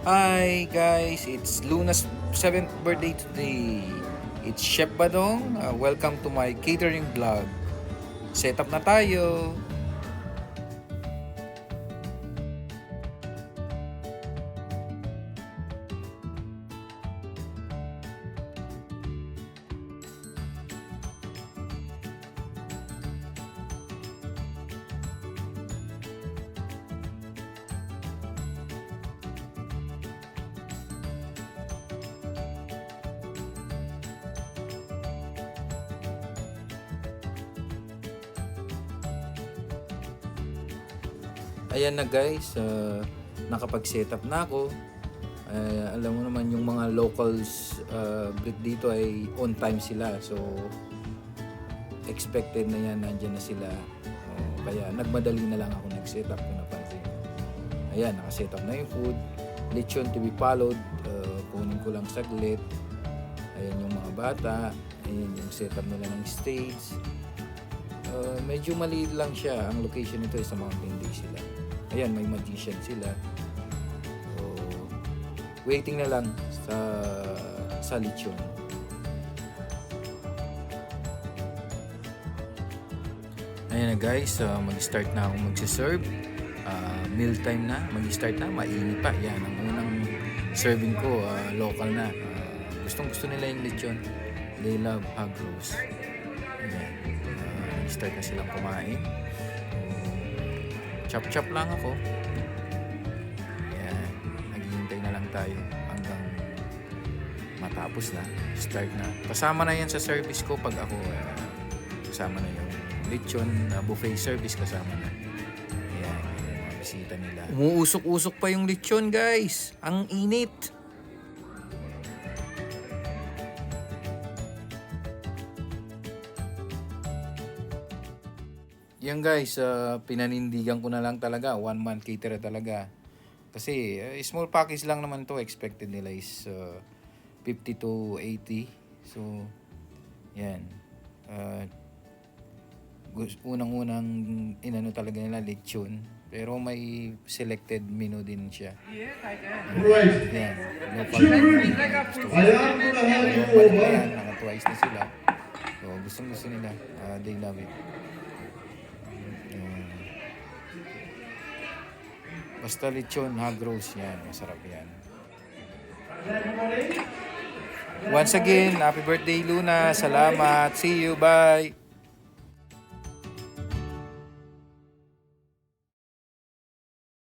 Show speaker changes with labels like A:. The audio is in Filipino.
A: Hi guys, it's Luna's 7th birthday today. It's Chef Badong. Welcome to my catering vlog. Set up na tayo. Ayan na guys, nakapag-setup na ako. Alam mo naman yung mga locals break dito ay on time sila. So, expected na yan, nandyan na sila. Kaya nagmadali na lang ako nag-setup kung napansin. Ayan, nakasetup na yung food. Lechon to be followed. Kunin ko lang saglit. Ayan yung mga bata. Ayan yung setup nila ng stage. Medyo maliit lang siya. Ang location nito ay sa Mountain Day sila. Ayan, may magician sila. So, waiting na lang sa lechon. Ayan na guys, mag-start na ako magsiserve. Meal time na, mag-start na, mainit pa. Yan, ang unang serving ko, local na. Gustong gusto nila yung lechon. They love hog roast. Ayan, start na silang kumain. Chop-chop lang ako. Ayan, naghihintay na lang tayo hanggang matapos na. Start na. Kasama na yan sa service ko pag ako kasama na yung lechon buffet service kasama na. Ayan, yung mga bisita nila. Umuusok-usok pa yung lechon guys. Ang init. Yan guys, pinanindigan ko na lang talaga. 1 month caterer talaga. Kasi small package lang naman to. Expected nila is 50 to 80. So, yan. Unang-unang inano talaga nila lechon. Pero may selected menu din siya. Yan. Local yan. Naka-twice na sila. So, gusto nila. They love it. Basta lechon, hog roast yan. Masarap yan. Once again, happy birthday Luna. Salamat. See you. Bye.